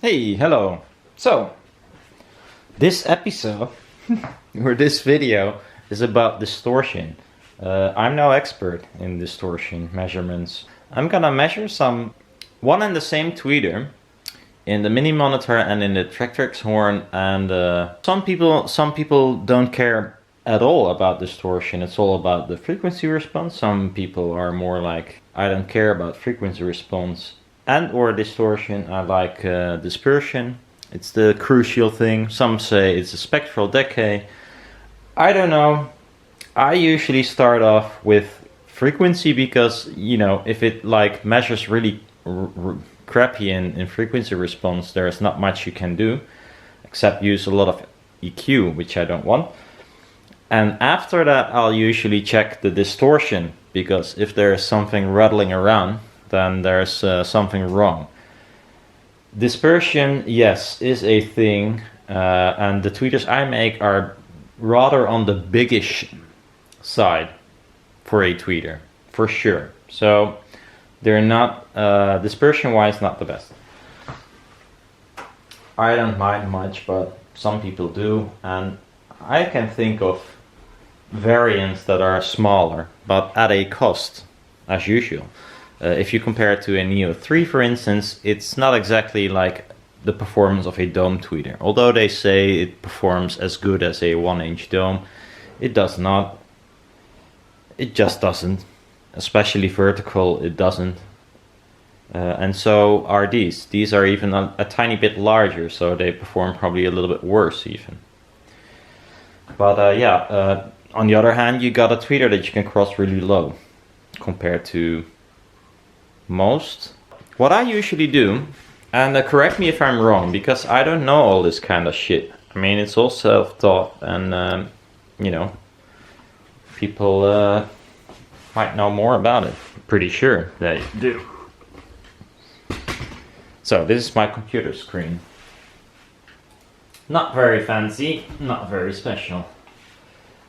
Hey, hello. So, this episode, or this video, is about distortion. I'm no expert in distortion measurements. I'm gonna measure one and the same tweeter in the mini monitor and in the Tractrix horn, and some people don't care at all about distortion. It's all about the frequency response. Some people are more like, I don't care about frequency response and or distortion. I like dispersion. It's the crucial thing. Some say it's a spectral decay. I don't know. I usually start off with frequency because, you know, if it like measures really crappy in frequency response, there's not much you can do except use a lot of EQ, which I don't want. And after that, I'll usually check the distortion, because if there is something rattling around, then there's something wrong. Dispersion, yes, is a thing, and the tweeters I make are rather on the biggish side for a tweeter, for sure. So they're not, dispersion-wise, not the best. I don't mind much, but some people do, and I can think of variants that are smaller, but at a cost, as usual. If you compare it to a Neo 3, for instance, it's not exactly like the performance of a dome tweeter. Although they say it performs as good as a 1-inch dome, it does not. It just doesn't. Especially vertical, it doesn't. And so are these. These are even a tiny bit larger, so they perform probably a little bit worse even. But on the other hand, you got a tweeter that you can cross really low compared to most. What I usually do, and might me if I'm wrong, because I don't know all this kind of shit. I mean, it's all self-taught, and you know, people might know more about it. Pretty sure they do. So this is my computer screen. Not very fancy, not very special.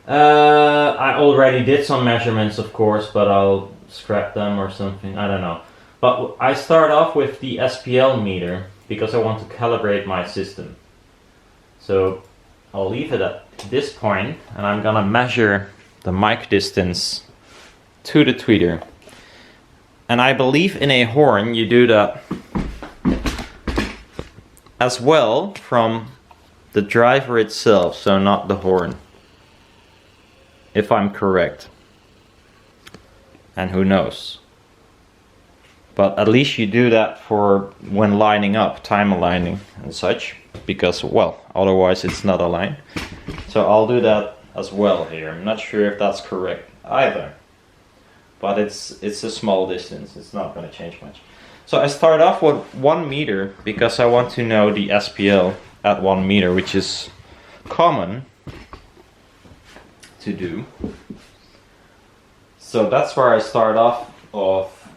I already did some measurements, of course, but I'll scrap them or something, I don't know. But I start off with the SPL meter because I want to calibrate my system. So I'll leave it at this point, and I'm gonna measure the mic distance to the tweeter. And I believe in a horn you do that as well from the driver itself, so not the horn, if I'm correct. And who knows? But at least you do that for when lining up, time aligning and such, because, well, otherwise it's not aligned. So I'll do that as well here. I'm not sure if that's correct either, but it's a small distance. It's not going to change much. So I start off with 1 meter because I want to know the SPL at 1 meter, which is common to do. So that's where I start off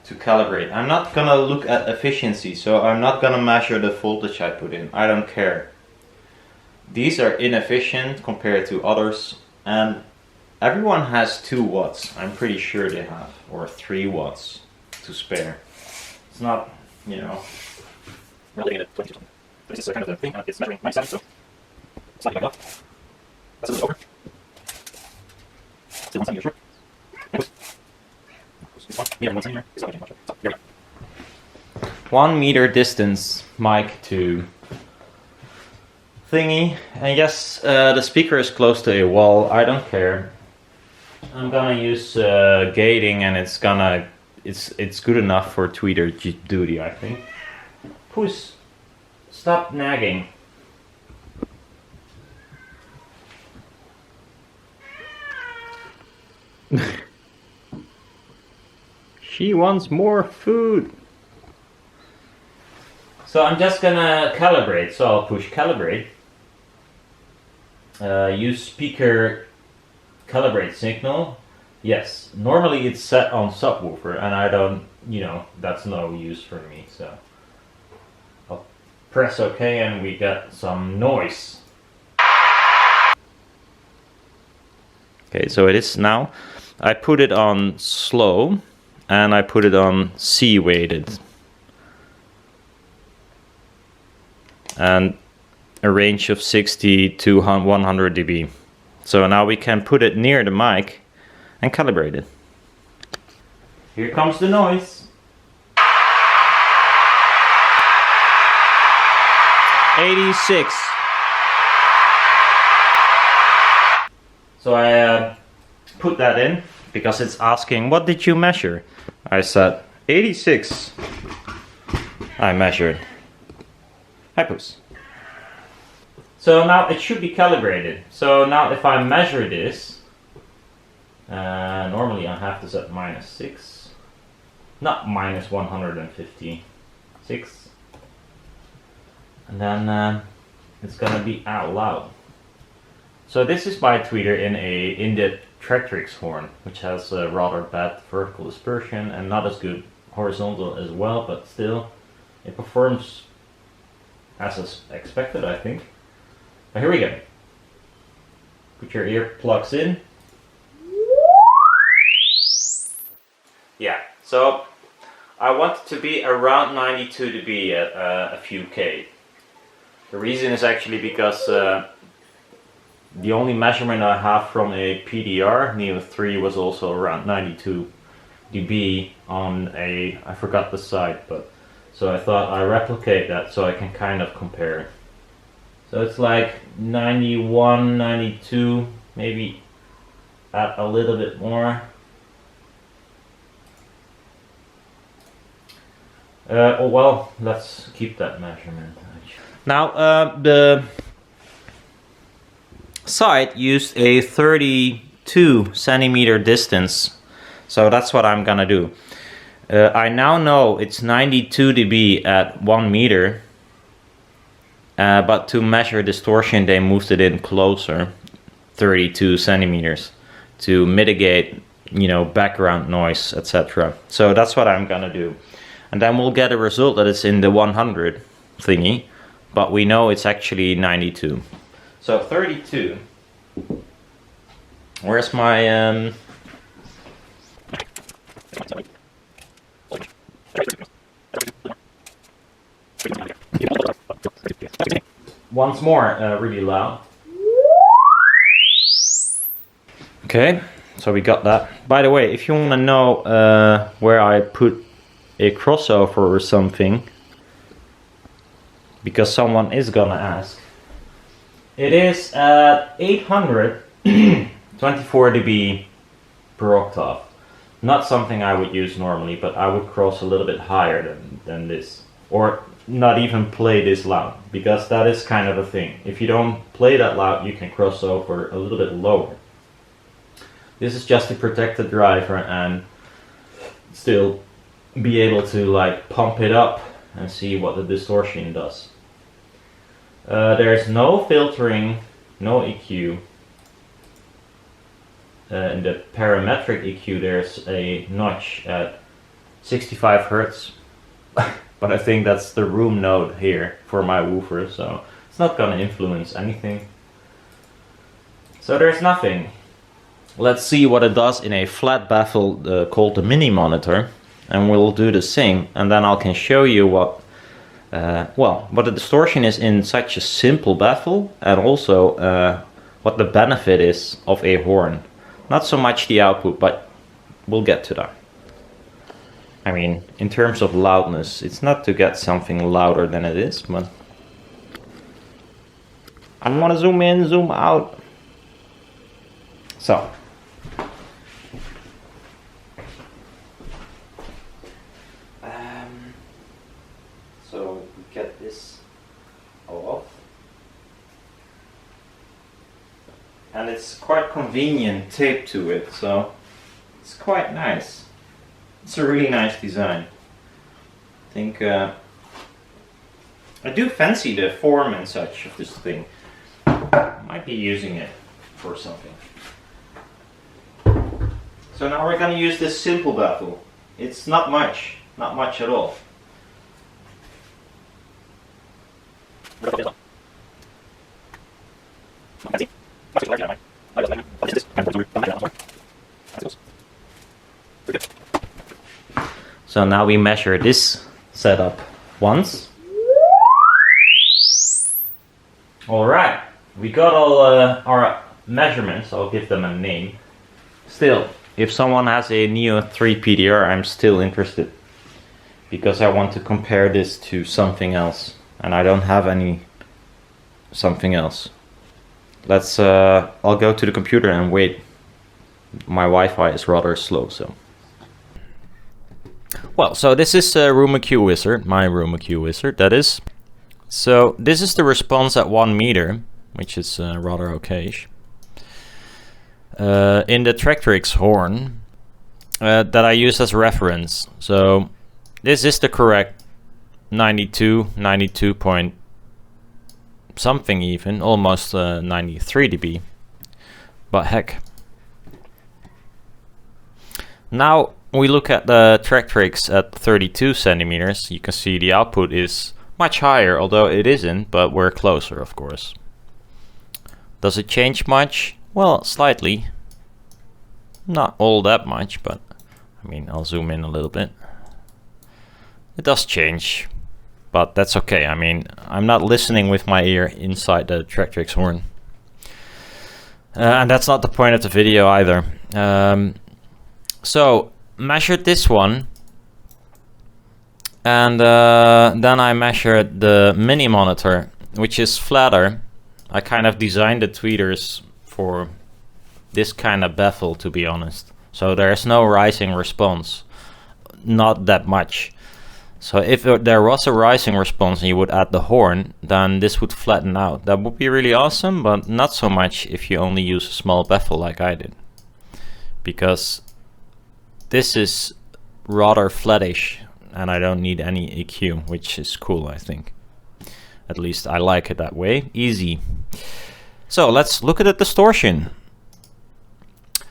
to calibrate. I'm not gonna look at efficiency, so I'm not gonna measure the voltage I put in. I don't care. These are inefficient compared to others, and everyone has 2 watts. I'm pretty sure they have, or 3 watts to spare. It's not, you know, we're looking at 20 or something. This is kind of the thing, it's measuring my settings, so it's not like that. That's a little over. Still 1 centimeter short. Anyways. 1 centimeter is not much. So, here we go. 1 meter distance, mic to thingy. And yes, the speaker is close to a wall. I don't care. I'm gonna use gating, and it's good enough for tweeter duty, I think. Puss, stop nagging. She wants more food. So I'm just gonna calibrate. So I'll push calibrate. Use speaker calibrate signal. Yes, normally it's set on subwoofer, and I don't, you know, that's no use for me. So I'll press OK, and we get some noise. Okay, so it is now. I put it on slow, and I put it on C weighted. and a range of 60 to 100 dB. So now we can put it near the mic and calibrate it. Here comes the noise. 86. So I put that in because it's asking, what did you measure? I said 86. I measured. Hypos. So now it should be calibrated. So now if I measure this, normally I have this at -6, not -156, and then it's gonna be out loud. So this is by tweeter in the Tractrix horn, which has a rather bad vertical dispersion and not as good horizontal as well, but still it performs as expected, I think. But here we go. Put your earplugs in. Yeah, so I want it to be around 92 dB at a few K. The reason is actually because the only measurement I have from a PDR Neo 3 was also around 92 dB on a, I forgot the site, but so I thought I replicate that so I can kind of compare. So it's like 91, 92, maybe add a little bit more. Oh well, let's keep that measurement. Now the site used a 32 centimeter distance, so that's what I'm gonna do. I now know it's 92 dB at 1 meter, but to measure distortion they moved it in closer, 32 centimeters, to mitigate, you know, background noise, etc. So that's what I'm gonna do. And then we'll get a result that it's in the 100 thingy, but we know it's actually 92. So 32. Where's my once more, really loud. Okay, so we got that. By the way, if you want to know where I put a crossover or something, because someone is gonna ask, it is at 824 dB per octave. Not something I would use normally, but I would cross a little bit higher than this, or not even play this loud, because that is kind of a thing. If you don't play that loud, you can cross over a little bit lower. This is just to protect the driver and still be able to like pump it up and see what the distortion does. There's no filtering, no EQ. In the parametric EQ there's a notch at 65 Hertz, but I think that's the room node here for my woofer, so it's not gonna influence anything. So there's nothing. Let's see what it does in a flat baffle called the mini monitor, and we'll do the same, and then I can show you what what the distortion is in such a simple baffle, and also what the benefit is of a horn. Not so much the output, but we'll get to that. I mean, in terms of loudness, it's not to get something louder than it is, but I want to zoom in, zoom out. So we get this off, and it's quite convenient tape to it, so it's quite nice. It's a really nice design. I think I do fancy the form and such of this thing. Might be using it for something. So now we're gonna use this simple baffle. It's not much at all. So now we measure this setup once. Alright, we got all our measurements. I'll give them a name. Still, if someone has a Neo 3 PDR, I'm still interested. Because I want to compare this to something else. And I don't have any something else. Let's, I'll go to the computer and wait. My Wi-Fi is rather slow, so. Well, so this is RumaQ Wizard, my RumaQ Wizard, that is. So this is the response at 1 meter, which is rather okayish. In the Tractrix horn that I use as reference. So this is the correct 92 point something even, almost 93 dB. But heck. Now we look at the Tractrix at 32 centimeters. You can see the output is much higher, although it isn't, but we're closer, of course. Does it change much? Well, slightly. Not all that much, but I mean, I'll zoom in a little bit. It does change, but that's okay. I mean, I'm not listening with my ear inside the Tractrix horn. And that's not the point of the video either. So, measured this one. And then I measured the mini monitor, which is flatter. I kind of designed the tweeters for this kind of baffle, to be honest. So there's no rising response, not that much. So if there was a rising response and you would add the horn, then this would flatten out. That would be really awesome, but not so much if you only use a small baffle like I did. Because this is rather flattish. And I don't need any EQ, which is cool, I think. At least I like it that way. Easy. So let's look at the distortion.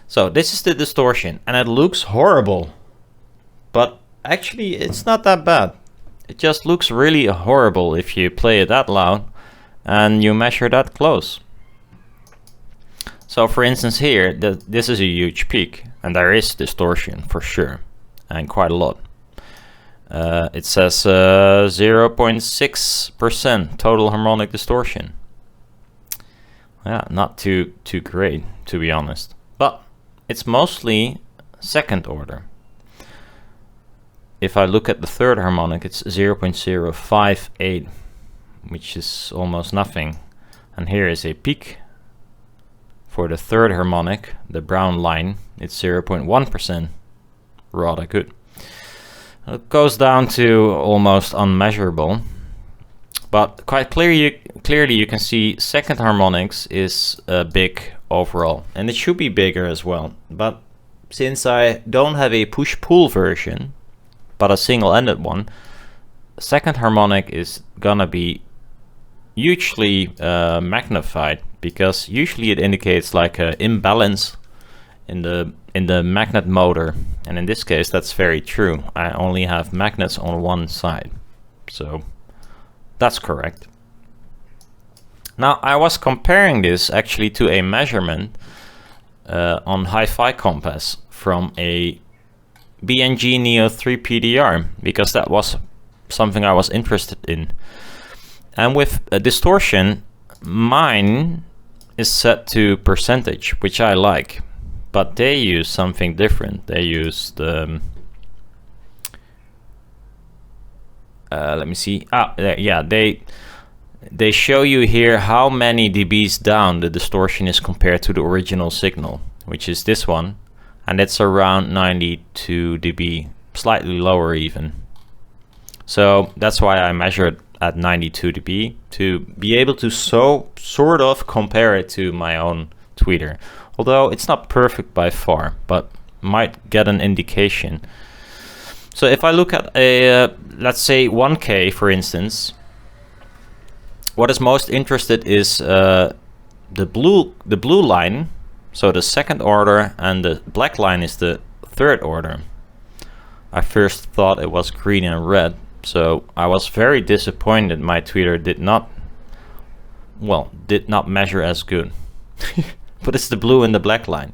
So this is the distortion, and it looks horrible. But actually, it's not that bad. It just looks really horrible if you play it that loud and you measure that close. So for instance here, this is a huge peak, and there is distortion for sure, and quite a lot. It says 0.6% total harmonic distortion. Yeah, not too great, to be honest. But it's mostly second order. If I look at the third harmonic, it's 0.058, which is almost nothing. And here is a peak. For the third harmonic, the brown line, it's 0.1%. Rather good. It goes down to almost unmeasurable, but quite clearly you can see second harmonics is big overall, and it should be bigger as well. But since I don't have a push-pull version, but a single-ended one, second harmonic is gonna be hugely magnified, because usually it indicates like an imbalance in the magnet motor, and in this case that's very true. I only have magnets on one side, so that's correct. Now I was comparing this actually to a measurement on Hi-Fi Compass from a B&G Neo 3 PDR, because that was something I was interested in. And with a distortion, mine is set to percentage, which I like. But they use something different. They use the let me see. Yeah, they show you here how many dBs down the distortion is compared to the original signal, which is this one, and it's around 92 dB, slightly lower even. So that's why I measured at 92 dB to be able to sort of compare it to my own tweeter. Although it's not perfect by far, but might get an indication. So if I look at a, let's say 1K for instance, what is most interested is the blue line, so the second order, and the black line is the third order. I first thought it was green and red, so I was very disappointed my tweeter did not measure as good. But it's the blue and the black line.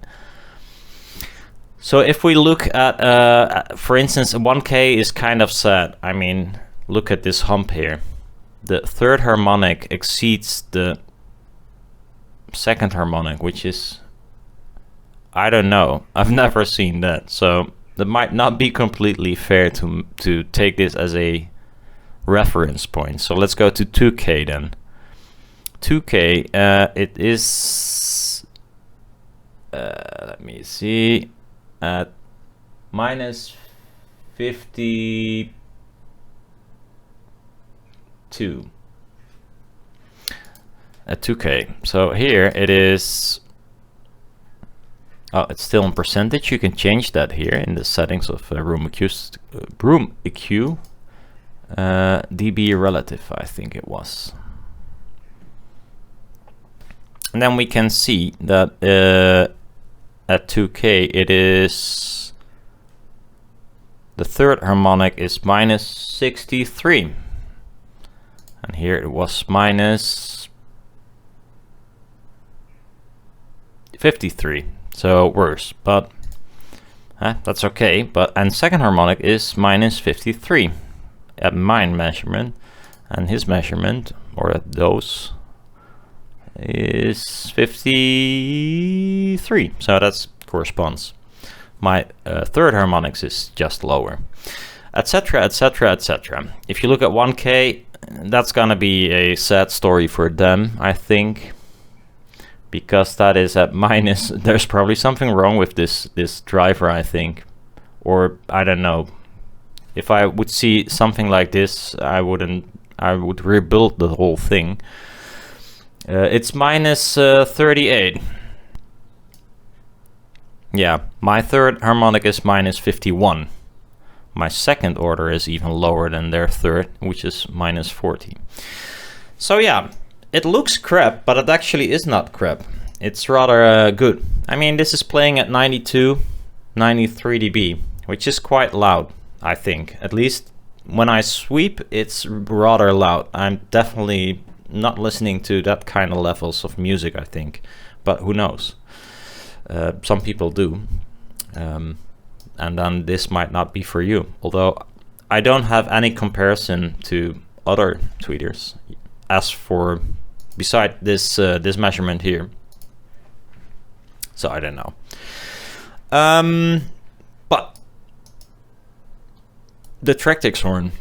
So if we look at, for instance, 1K is kind of sad. I mean, look at this hump here. The third harmonic exceeds the second harmonic, which is, I don't know, I've never seen that, so that might not be completely fair to take this as a reference point. So let's go to 2K then. 2K, it is, let me see, at minus 52. At 2K. So here it is, oh, it's still in percentage. You can change that here in the settings of room EQ, dB relative, I think it was. And then we can see that at 2K it is, the third harmonic is minus 63, and here it was minus 53, so worse, but that's okay. But and second harmonic is minus 53 at my measurement, and his measurement, or at those, is 53, so that corresponds. My third harmonics is just lower, etc, etc, etc. If you look at 1K, that's gonna be a sad story for them, I think, because that is at minus. There's probably something wrong with this driver, I think, or I don't know. If I would see something like this, I would rebuild the whole thing. It's minus 38. Yeah, my third harmonic is minus 51. My second order is even lower than their third, which is minus 40. So yeah, it looks crap, but it actually is not crap. It's rather good. I mean, this is playing at 92, 93 dB, which is quite loud, I think. At least when I sweep, it's rather loud. I'm definitely not listening to that kind of levels of music, I think, but who knows? Some people do, and then this might not be for you. Although I don't have any comparison to other tweeters as for beside this this measurement here, so I don't know. But the Tractrix horn,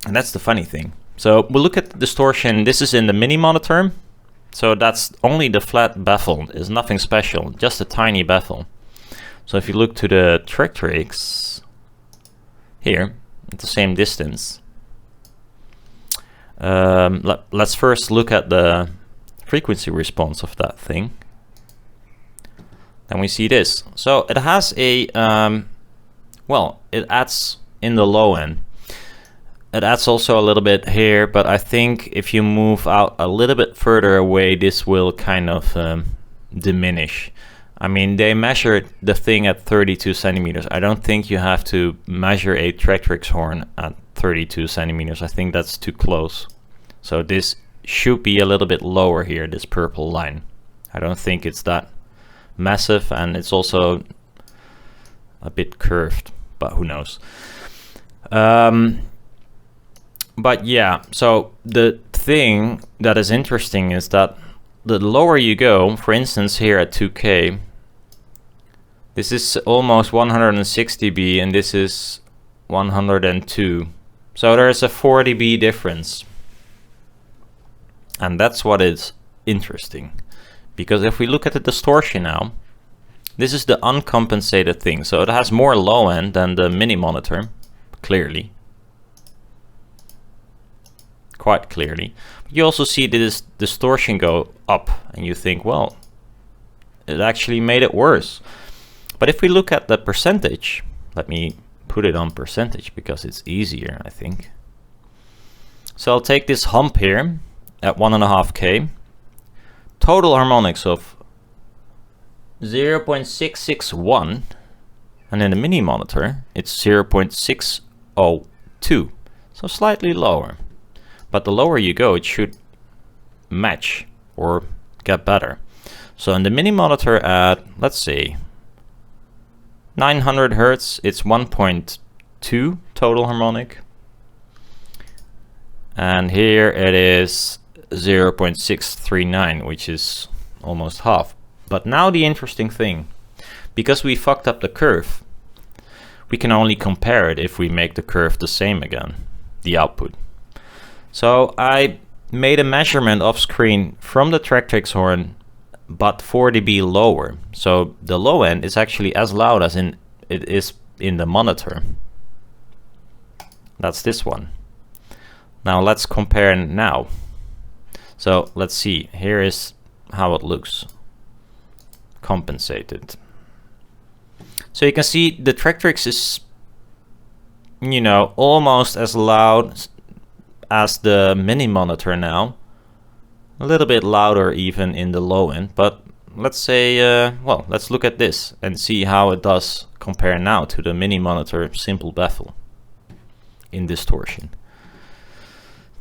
and that's the funny thing. So we'll look at the distortion. This is in the mini monitor. So that's only the flat baffle, is nothing special, just a tiny baffle. So if you look to the Tractrix here, at the same distance, let's first look at the frequency response of that thing. Then we see this. So it has a, well, it adds in the low end. It adds also a little bit here, but I think if you move out a little bit further away, this will kind of diminish. I mean, they measured the thing at 32 centimeters. I don't think you have to measure a Tractrix horn at 32 centimeters. I think that's too close. So this should be a little bit lower here, this purple line. I don't think it's that massive, and it's also a bit curved, but who knows. But yeah, so the thing that is interesting is that the lower you go, for instance here at 2K, this is almost 160 dB and this is 102. So there's a 4 dB difference. And that's what is interesting. Because if we look at the distortion now, this is the uncompensated thing. So it has more low end than the mini monitor, clearly. Quite clearly. But you also see this distortion go up and you think, well, it actually made it worse. But if we look at the percentage, let me put it on percentage because it's easier, I think. So I'll take this hump here at 1.5K. Total harmonics of 0.661, and in the mini monitor it's 0.602, so slightly lower. But the lower you go, it should match or get better. So in the mini monitor at, let's say, 900 Hertz, it's 1.2 total harmonic. And here it is 0.639, which is almost half. But now the interesting thing, because we fucked up the curve, we can only compare it if we make the curve the same again, the output. So I made a measurement off screen from the Tractrix horn, but 4 dB lower. So the low end is actually as loud as it is in the monitor. That's this one. Now let's compare now. So let's see, here is how it looks compensated. So you can see the Tractrix is, you know, almost as loud as the mini monitor now. A little bit louder even in the low end, but let's say, well, let's look at this and see how it does compare now to the mini monitor simple baffle in distortion.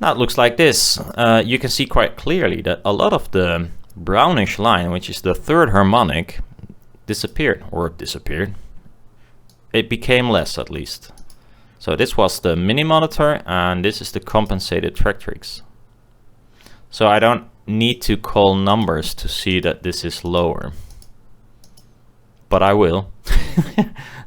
Now it looks like this. You can see quite clearly that a lot of the brownish line, which is the third harmonic, disappeared. It became less, at least. So this was the mini monitor and this is the compensated Tractrix. So I don't need to call numbers to see that this is lower, but I will.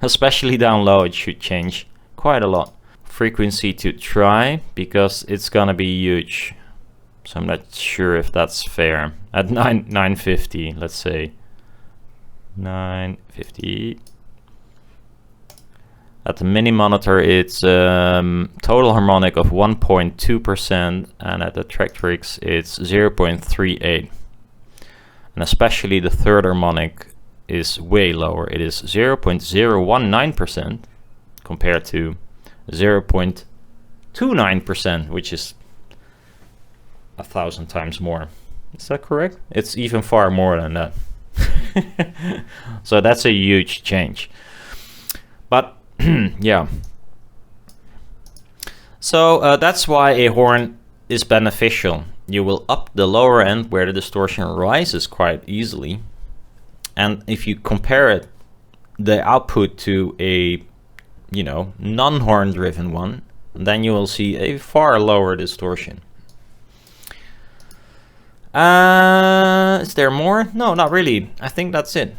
Especially down low it should change quite a lot. Frequency to try, because it's gonna be huge, so I'm not sure if that's fair. At 950, let's say 950. At the mini monitor it's total harmonic of 1.2%, and at the Tractrix it's 0.38, and especially the third harmonic is way lower. It is 0.019% compared to 0.29%, which is 1,000 times more. Is that correct? It's even far more than that. So that's a huge change. But yeah. So that's why a horn is beneficial. You will up the lower end where the distortion rises quite easily. And if you compare it, the output to a, you know, non-horn driven one, then you will see a far lower distortion. Is there more? No, not really. I think that's it.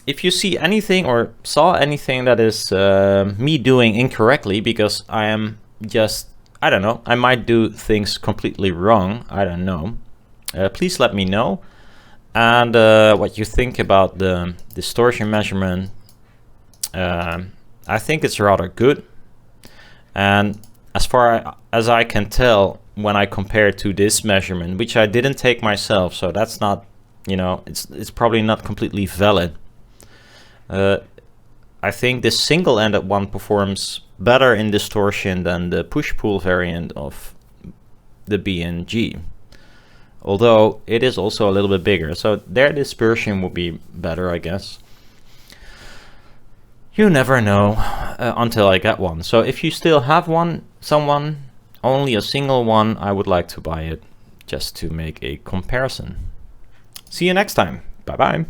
If you see anything or saw anything that is me doing incorrectly, because I am just, I don't know, I might do things completely wrong, I don't know, please let me know. And what you think about the distortion measurement. I think it's rather good, and as far as I can tell, when I compare to this measurement, which I didn't take myself, so that's not, you know, it's probably not completely valid. I think this single-ended one performs better in distortion than the push-pull variant of the B&G, although it is also a little bit bigger, so their dispersion will be better, I guess. You never know until I get one. So if you still have one, only a single one, I would like to buy it just to make a comparison. See you next time. Bye bye.